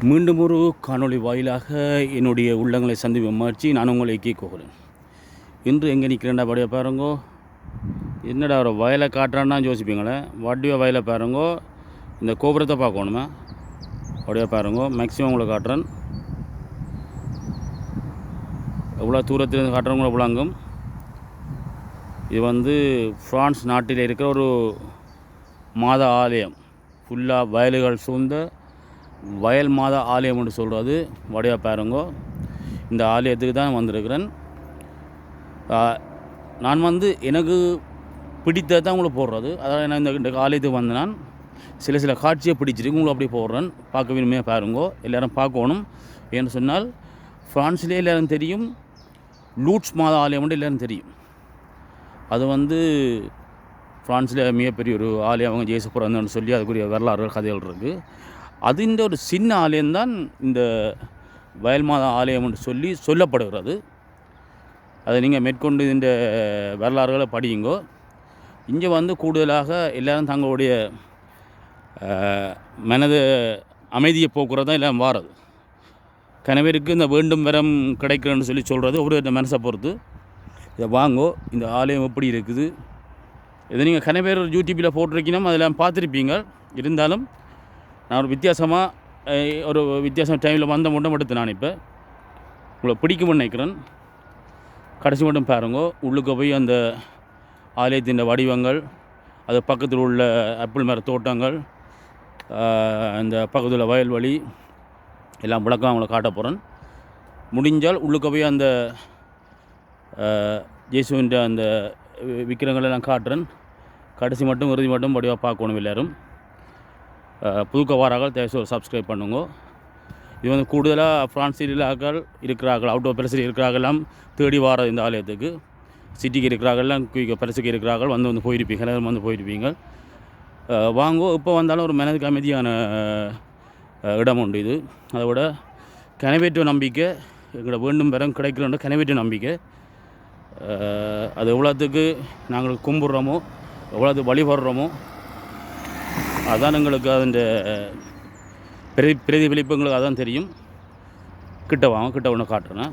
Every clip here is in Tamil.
மீண்டும் ஒரு காணொளி வாயிலாக என்னுடைய உள்ளங்களை சந்திப்பு முயற்சி நான் உங்களை கேட்குகிறேன். இன்று எங்கே நிற்கிறேன்டா அப்படியே பாருங்கோ. என்னடா ஒரு வயலை காட்டுறான்னா யோசிப்பீங்களே, வடிவ வயலை பாருங்கோ. இந்த கோபுரத்தை பார்க்கணுமே, அப்படியே பாருங்கோ. மேக்ஸிமம் உங்களை காட்டுறேன். எவ்வளோ தூரத்திலிருந்து காட்டுறவங்கள விளங்கும். இது ஃப்ரான்ஸ் நாட்டில் இருக்கிற ஒரு மாத ஆலயம். ஃபுல்லாக வயல்கள் சூழ்ந்த வயல் மாத ஆலயம் என்று சொல்கிறது. வடிவா பாருங்கோ. இந்த ஆலயத்துக்கு தான் வந்திருக்கிறேன். நான் எனக்கு பிடித்த தான் உங்களை போடுறது. அதாவது நான் இந்த ஆலயத்துக்கு வந்து நான் சில காட்சியை பிடிச்சிருக்கு உங்களை அப்படி போடுறேன். பார்க்க வேணுமே பாருங்கோ. எல்லோரும் பார்க்கணும். ஏன்னு சொன்னால் ஃப்ரான்ஸ்லேயே எல்லோரும் தெரியும். லூட்ஸ் மாத ஆலயம் வந்து எல்லோரும் தெரியும். அது ஃப்ரான்ஸில் மிகப்பெரிய ஒரு ஆலயம். அவங்க ஜேசு பிறந்தன்னு சொல்லி அதுக்குரிய வரலாறுகள் கதைகள் இருக்குது. அது இந்த ஒரு சின்ன ஆலயம்தான் இந்த வயல் மாத ஆலயம் என்று சொல்லப்படுகிறது. அதை நீங்கள் மேற்கொண்டு இந்த வரலாறுகளை படியுங்கோ. இங்கே கூடுதலாக எல்லோரும் தங்களுடைய மனது அமைதியை போக்குறது தான் எல்லாம் வாரது. கனவேருக்கு இந்த வேண்டும் வரம் கிடைக்கிறேன்னு சொல்கிறது ஒரு மனசை பொறுத்து. இதை வாங்கோ. இந்த ஆலயம் எப்படி இருக்குது இதை நீங்கள் கனவேர் யூடியூப்பில் போட்டிருக்கீங்கன்னா அதெல்லாம் பார்த்துருப்பீங்க. இருந்தாலும் நான் ஒரு வித்தியாசம் டைமில் வந்த மட்டும் எடுத்து நான் இப்போ உங்களை பிடிக்கும்னு நினைக்கிறேன். கடைசி மட்டும் பாருங்கோ. உள்ளுக்கு போய் அந்த ஆலயத்தின் வடிவங்கள், அது பக்கத்தில் உள்ள ஆப்பிள் மர தோட்டங்கள், அந்த பக்கத்தில் வயல்வெளி எல்லாம் விளக்கம் அவங்கள காட்ட போகிறேன். முடிஞ்சால் உள்ளுக்கு போய் அந்த இயேசுவின் அந்த விக்கிரங்களெல்லாம் காட்டுறேன். கடைசி மட்டும் இறுதி மட்டும் வடிவாக பார்க்கணும். எல்லோரும் புதுக்கவாராக தேவையான சப்ஸ்கிரைப் பண்ணுங்க. இது கூடுதலாக ஃப்ரான்ஸில் இருக்கிறார்கள், அவுட் ஆஃப் பிரசில் இருக்கிறார்கள்லாம் தேடி வார இந்த ஆலயத்துக்கு. சிட்டிக்கு இருக்கிறார்கள்லாம் பரிசுக்கு இருக்கிறார்கள். வந்து போயிருப்பீங்க, எல்லாரும் போயிருப்பீங்க. வாங்கோ. இப்போ வந்தாலும் ஒரு மனதுக்கு அமைதியான இடம் உண்டு இது. அதை விட கனவேற்ற நம்பிக்கை, எங்களோட வேண்டும் பெறம் கிடைக்கிறோன்ற கனவேற்ற நம்பிக்கை. அது எவ்வளோத்துக்கு நாங்கள் கும்பிட்றோமோ, எவ்வளோத்துக்கு வழிபடுறோமோ, அதுதான் எங்களுக்கு அதன் பிரதிபலிப்பு எங்களுக்கு அதான் தெரியும். கிட்ட ஒன்று காட்டுறேன்.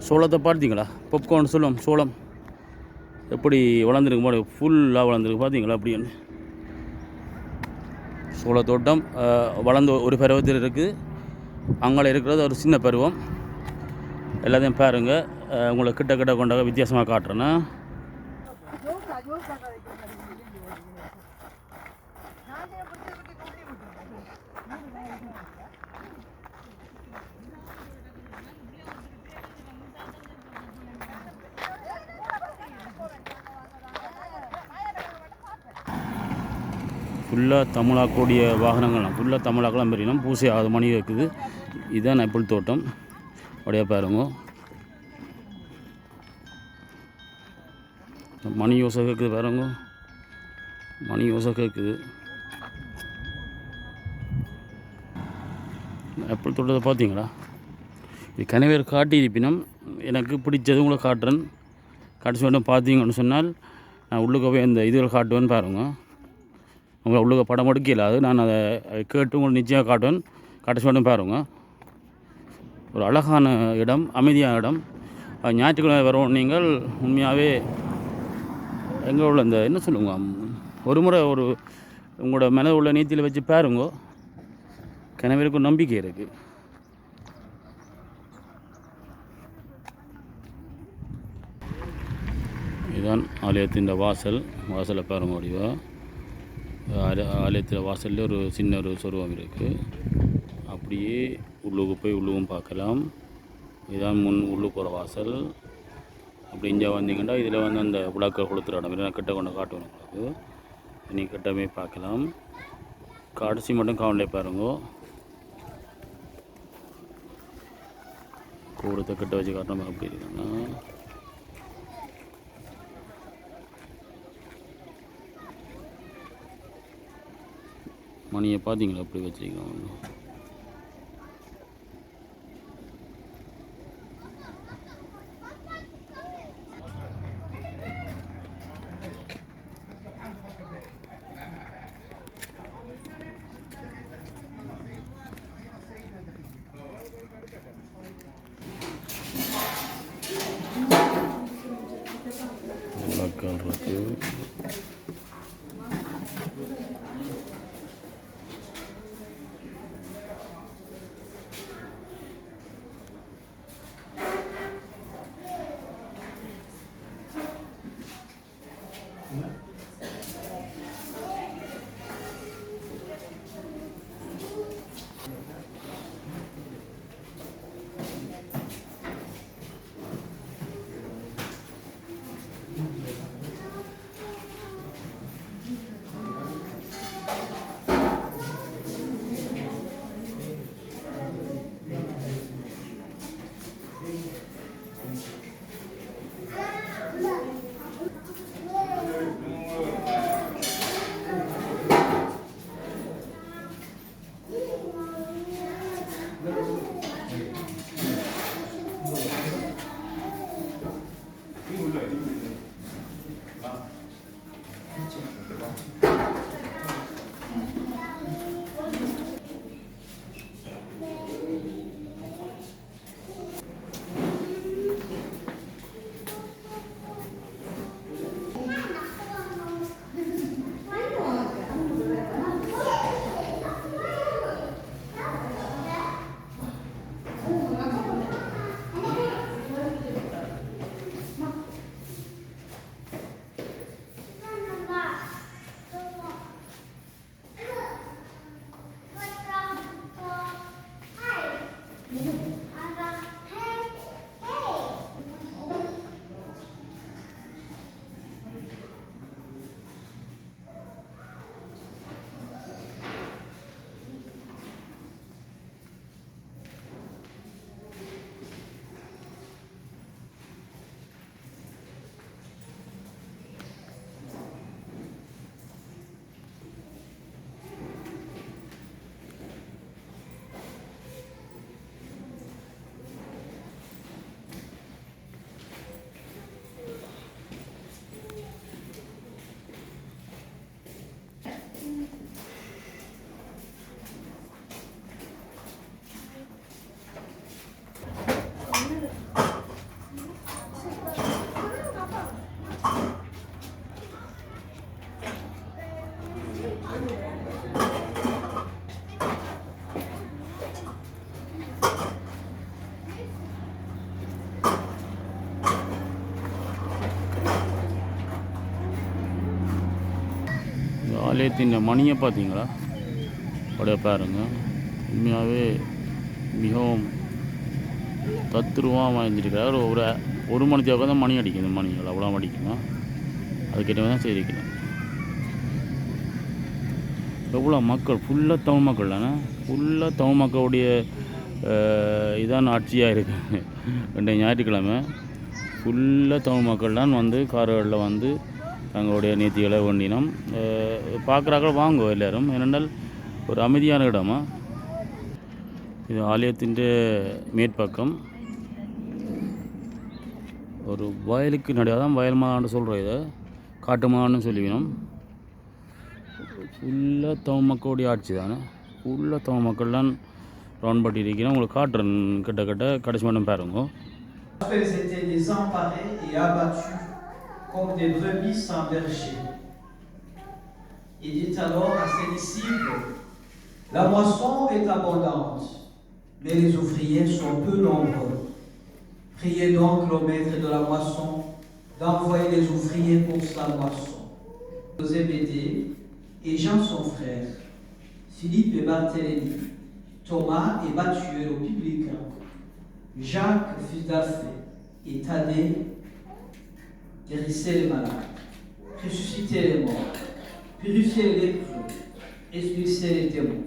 சோளத்தை பார்த்தீங்களா? பாப்கார்ன் சொல்லுவோம். சோளம் எப்படி வளர்ந்துருக்கு போது ஃபுல்லாக வளர்ந்துருக்கு பார்த்தீங்களா? அப்படின்னு சோளத்தோட்டம் வளர்ந்து ஒரு பருவத்தில் இருக்குது. அங்கே இருக்கிறது ஒரு சின்ன பருவம். எல்லாத்தையும் பாருங்கள். உங்களை கிட்ட கொண்டாக வித்தியாசமாக காட்டுறேன்னா. ஃபுல்லாக தமிழாக்கூடிய வாகனங்கள்லாம் ஃபுல்லாக தமிழாக்கெல்லாம் பெரியணும். பூசை 6 மணி இருக்குது. இதுதான் ஆப்பிள் தோட்டம். அப்படியே பாருங்க. மணி யோசை கேட்குது பாருங்க. மணி யோசை கேட்குது. ஆப்பிள் தோட்டத்தை பார்த்தீங்களா? இது கனவேர் காட்டி இருப்பினும் எனக்கு பிடிச்சது உங்களை காட்டுறேன். கடைசி மட்டும் பார்த்தீங்கன்னு சொன்னால் நான் உள்ளுக்க போய் அந்த இதுகள் காட்டுவேன்னு பாருங்கள். உங்களை உள்ளுக்க படம் எடுக்கல. அது நான் அதை கேட்டு உங்களுக்கு நிச்சயம் காட்டுவேன். கடைசி மட்டும் பாருங்க. ஒரு அழகான இடம், அமைதியான இடம். ஞாயிற்றுக்கிழமை வரும். நீங்கள் உண்மையாகவே எங்கே உள்ள இந்த என்ன சொல்லுங்க, ஒரு முறை உங்களோட மனது உள்ள நீத்தியில் வச்சு பாருங்க. கனவேருக்கு நம்பிக்கை இருக்குது. இதுதான் ஆலயத்தின் வாசலை பாருங்க. வடிவா ஆலயத்தில் வாசலில் ஒரு சின்ன ஒரு சொருவம் இருக்குது. அப்படியே உள்ளுக்கு போய் உள்ளுக்கும் பார்க்கலாம். இதுதான் உள்ளுக்கு போகிற வாசல். அப்படி இங்கே வந்தீங்கன்னா இதில் அந்த விளக்கை கொளுத்துற இடம். இல்லை கிட்ட கொண்டு காட்டுவேன் உங்களுக்கு. நீங்கள் கிட்டமே பார்க்கலாம். கடைசி மட்டும் கவுண்டே பாருங்க. கூடத்தை கிட்ட வச்சு காட்டுற அப்படி இருக்குன்னா மணியை பார்த்தீங்களா? அப்படி வச்சுருக்கோம். ஆலயத்தின் மணியை பார்த்தீங்களா? அப்படியே பாருங்க. உண்மையாகவே மிகவும் தத்ரூபமாக வாங்கியிருக்கிறார். ஒரு மணி தேவை தான் மணி அடிக்கணும். மணிகள் அவ்வளோ அடிக்கணும். அதுக்கிட்ட தான் செய்திருக்கணும். எவ்வளோ மக்கள், ஃபுல்லாக தமிழ் மக்கள் தானே. ஃபுல்லாக தமிழ் மக்களுடைய இதான் ஆட்சியாக இருக்குது. ரெண்டு ஞாயிற்றுக்கிழமை ஃபுல்லாக தமிழ் மக்கள் தான் வந்து கார்களில் வந்து தங்களுடைய நீதிகளை வேண்டினோம். பார்க்குறாக்கள் வாங்குவோம் எல்லோரும். ஏனென்றால் ஒரு அமைதியான இடமா. இது ஆலயத்தின் மேற்பக்கம் ஒரு வயலுக்கு நடுவாதான் வயல் மாதான்னு சொல்கிறோம். இதை காட்டு மாதான்னு சொல்லிவினோம். ஃபுல்லாக தமிழ் மக்களுடைய ஆட்சி தானே. ஃபுல்லாக தமிழ் மக்கள் தான் ரவுண்ட் பட்டி இருக்கிறோம். உங்களுக்கு காட்டுறேன் கிட்ட கடைசி மட்டும் பாருங்க. Ils étaient désemparés et abattus comme des brebis sans berger. Il dit alors à ses disciples, la moisson est abondante, mais les ouvriers sont peu nombreux. Priez donc le maître de la moisson d'envoyer les ouvriers pour sa moisson. Zébédée et Jean son frère, Philippe et Barthélemy, Thomas et Matthieu le publicain, Jacques, fils d'Alphée, et Thaddée, guérissez les malades, ressuscitez les morts, purifiez les lépreux, expulsez les démons.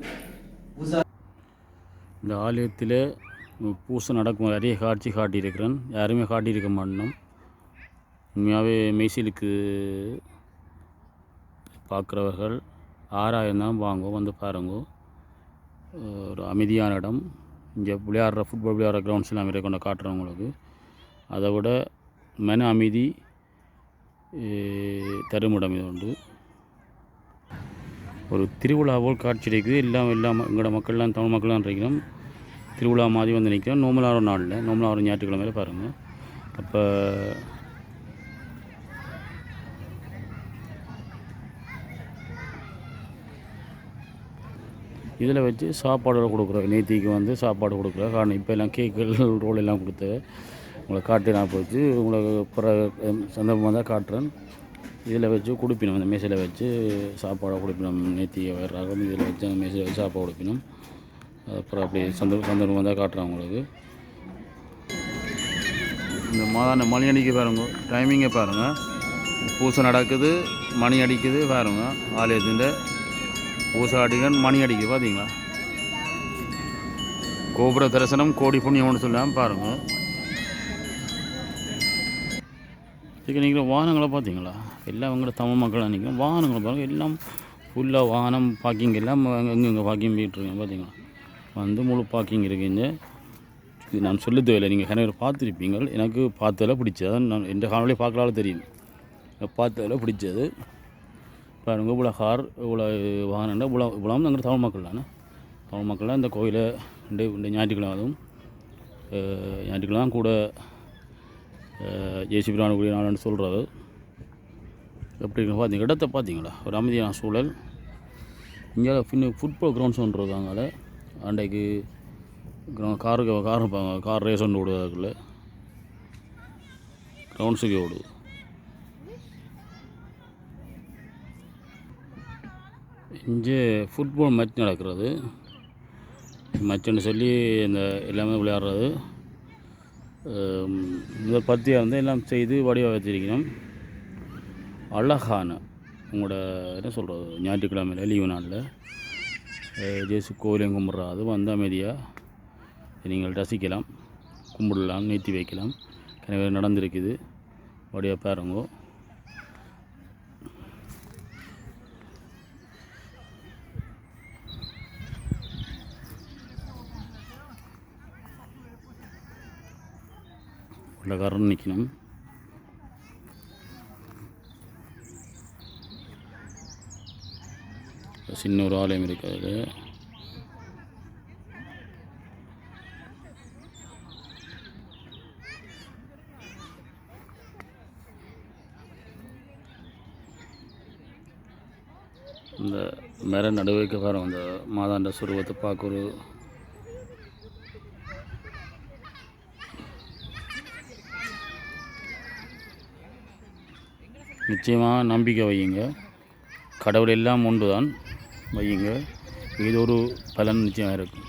இந்த ஆலயத்தில் பூசை நடக்கும் நிறைய காட்சி காட்டியிருக்கிறேன். யாருமே காட்டியிருக்க மாட்டோம். உண்மையாகவே மெய்சிலுக்கு பார்க்குறவர்கள் 6000 தான் வாங்க வந்து பாருங்க. ஒரு அமைதியான இடம். இங்கே விளையாடுற ஃபுட்பால் விளையாடுற கிரவுண்ட்ஸ்லாம் நிறைய கொண்டு காட்டுறவங்களுக்கு அதை விட மன அமைதி தருமிடம் இது உண்டு. ஒரு திருவிழா போல் காட்சி இருக்குது. எல்லாம் எங்களோட மக்கள்லாம் தமிழ் மக்கள்லாம் இருக்கிறோம். திருவிழா மாதிரி வந்து நிற்கிறோம். நோம்பலாகிற நாளில் நோம்பலாகிற ஞாயிற்றுக்கிழமையில பாருங்கள். அப்போ இதில் வச்சு சாப்பாடு கொடுக்குறோம். நேத்திக்கு வந்து சாப்பாடு கொடுக்குறோம். காரணம் இப்போ எல்லாம் கேக்குகள் ரோல் எல்லாம் கொடுத்து உங்களை காட்டி நான் போச்சு. உங்களுக்கு சந்தர்ப்பமாக தான் காட்டுறேன். இதில் வச்சு கொடுப்பினோம். அந்த மேசையில் வச்சு சாப்பாடை கொடுப்பினோம். நேத்திக்கு வர்றாங்க இதில் வச்சு அந்த மேசையில் வச்சு சாப்பாடு கொடுப்பினோம். அப்புறம் அப்படி சந்தர்ப்பமாக தான் காட்டுறேன் உங்களுக்கு. இந்த மாதான மணி அடிக்க பாருங்க. டைமிங்கை பாருங்கள். பூசை நடக்குது, மணி அடிக்குது பாருங்க. ஆலயத்தின் பூசை அடிக்கன் மணி அடிக்குது பார்த்தீங்களா. கோபுர தரிசனம் கோடி புண்ணியம்னு சொல்லலாம் பாருங்கள். இதுக்கு நீங்கள் வாகனங்களை பார்த்தீங்களா. எல்லாம் அவங்களோட தமிழ் மக்களாக நிற்கும். வாகனங்களை பாருங்கள். எல்லாம் ஃபுல்லாக வாகனம் பார்க்கிங் எல்லாம் எங்கெங்கே பார்க்கிங் போயிட்டுருக்கேன் பார்த்தீங்களா. வந்து முழு பார்க்கிங் இருக்குங்க. இது நான் சொல்ல தேவையில்லை. நீங்கள் கனவு பார்த்துருப்பீங்க. எனக்கு பார்த்ததில் பிடிச்சது. நான் எந்த காணொலியை பார்க்கலாலும் தெரியும். பார்த்ததில் பிடிச்சது பாருங்கள். இவ்வளோ கார் இவ்வளோ வாகனம்னா இவ்வளோ அங்கே தமிழ் மக்கள் தானே. தமிழ் மக்கள்லாம் இந்த கோயிலை இந்த ஞாயிற்றுக்கிழமை அதுவும் ஞாயிற்றுக்கிழமை தான் கூட ஜேசி பிரானுக்குரிய நாள்னு சொல்கிறது. எப்படி பார்த்தீங்க இடத்தை பார்த்தீங்களா. ஒரு அமைதியான சூழல். இங்கே ஃபுட்பால் கிரவுண்ட்ஸ் ஒன்று இருக்காங்க. அன்றைக்கு கார் இருப்பாங்க. கார் ரேஸ் ஒன்று விடுவதுக்குள்ள கிரவுண்ட்ஸுக்கு ஓடுது. இங்கே ஃபுட்பால் மேட்ச் நடக்கிறது. மேட்ச்னு சொல்லி இந்த எல்லாமே விளையாடுறது. இந்த பத்தியாக வந்து எல்லாம் செய்து வடிவ வச்சிருக்கணும். அழகான உங்களோட என்ன சொல்கிறது ஞாயிற்றுக்கிழமையில் லீவு நாளில் ஜேசு கோயிலையும் கும்பிட்றாது வந்து அமைதியாக நீங்கள் ரசிக்கலாம், கும்பிடலாம், நீட்டி வைக்கலாம். எனவே நடந்திருக்குது. வடிவாக பாருங்கோ. உள்ள காரணம் நிற்கணும். சின்ன ஒரு ஆலயம் இருக்காது. இந்த மர நடுவைக்கு பாருங்க. அந்த மாதாண்ட சுருவத்தை பார்க்க ஒரு நிச்சயமாக நம்பிக்கை வையுங்க. கடவுள் எல்லாம் ஒன்று தான் வையுங்க. இது ஒரு பலன் நிச்சயமாக இருக்கும்.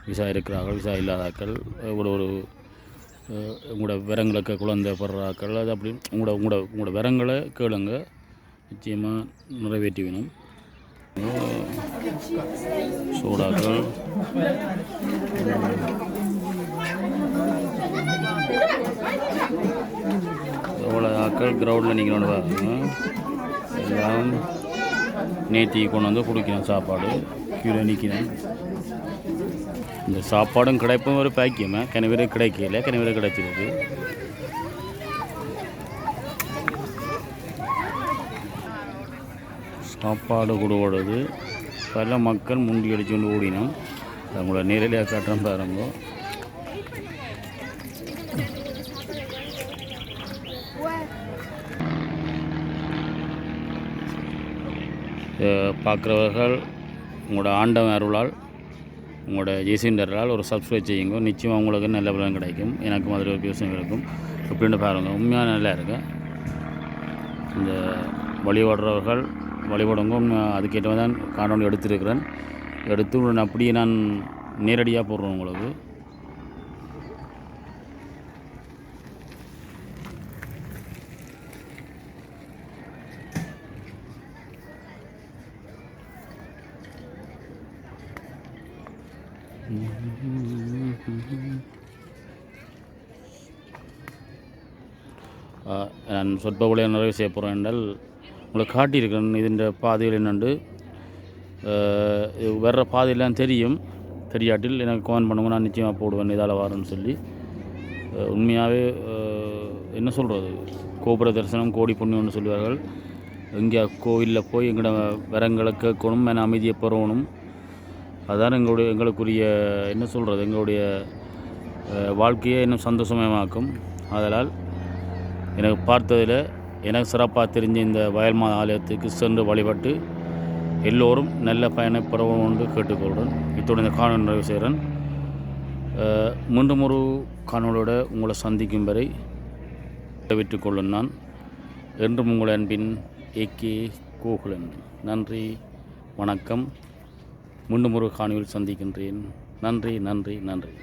விசா இருக்கிறார்கள், விசா இல்லாதாக்கள், ஒரு உங்களோட விரங்களுக்கு குழந்தை படுறாக்கள், அது அப்படி உங்களோட விரங்களை கேளுங்க, நிச்சயமாக நிறைவேற்றி வேணும். சோடாக்கள் எவ்வளோ ஆக்கள் கிரவுண்டில் நிற்கணும்னு பாருங்க. எல்லாம் நேத்தி கொண்டு வந்து குடிக்கணும் சாப்பாடு, கீழே நிற்கிறேன். இந்த சாப்பாடும் கிடைப்பும் ஒரு பாக்கியமே. கிணவரை கிடைக்கல, கிணவரை கிடைச்சிருக்கு. சாப்பாடு கொடுவது பல மக்கள் முண்டி அடிச்சு கொண்டு ஓடினோம். அவங்கள நேரடியாக காட்டுறோம் பாருங்க. பார்க்குறவர்கள் உங்களோட ஆண்டவன் அருளால், உங்களோட ஜெய்சீண்டரால் ஒரு சப்ஸ்கிரைப் செய்யுங்க. நிச்சயமாக உங்களுக்கு நல்ல பலன் கிடைக்கும். எனக்கும் அதில் ஒரு யோசனை இருக்கும். எப்படின்னு பாருங்கள், உண்மையாக நல்லா இருக்கு. இந்த வழிபடுறவர்கள் வழிபடுங்க. அதுக்கேற்ற தான் காணொலி எடுத்துருக்கிறேன். எடுத்து அப்படியே நான் நேரடியாக போடுறேன் உங்களுக்கு. நான் சொற்பொழிவை நிறைவு செய்ய போகிறேன் என்றால் உங்களுக்கு காட்டியிருக்கிறேன். இதன் பாதைகள் என்னென்று வர்ற பாதையெல்லாம் தெரியும். தெரியாட்டில் எனக்கு கமெண்ட் பண்ணுங்க, நான் நிச்சயமாக போடுவேன் இதால் வரேன்னு சொல்லி. உண்மையாகவே என்ன சொல்கிறது, கோபுர தரிசனம் கோடி புண்ணியம்னு சொல்லுவார்கள். எங்கே கோவிலில் போய் எங்களோட வரங்களை கேட்கணும், என அமைதியை பெறணும். அதுதான் எங்களுக்குரிய என்ன சொல்கிறது, எங்களுடைய வாழ்க்கையை இன்னும் சந்தோஷமயமாக்கும். அதனால் எனக்கு பார்த்ததில் எனக்கு சிறப்பாக தெரிஞ்ச இந்த வயல்மா ஆலயத்துக்கு சென்று வழிபட்டு எல்லோரும் நல்ல பயனை பெறவும் என்று கேட்டுக்கொள்கிறேன். இத்தோடு இந்த காணொலி நிறைவு செய்கிறேன். மீண்டும் ஒரு காணொலியோட உங்களை சந்திக்கும் வரை விட்டுக்கொள்ளும் நான் என்றும் உங்கள் அன்பின் ஏகே கோகுலன். நன்றி, வணக்கம். மீண்டும் ஒரு காணொலியில் சந்திக்கின்றேன். நன்றி, நன்றி, நன்றி.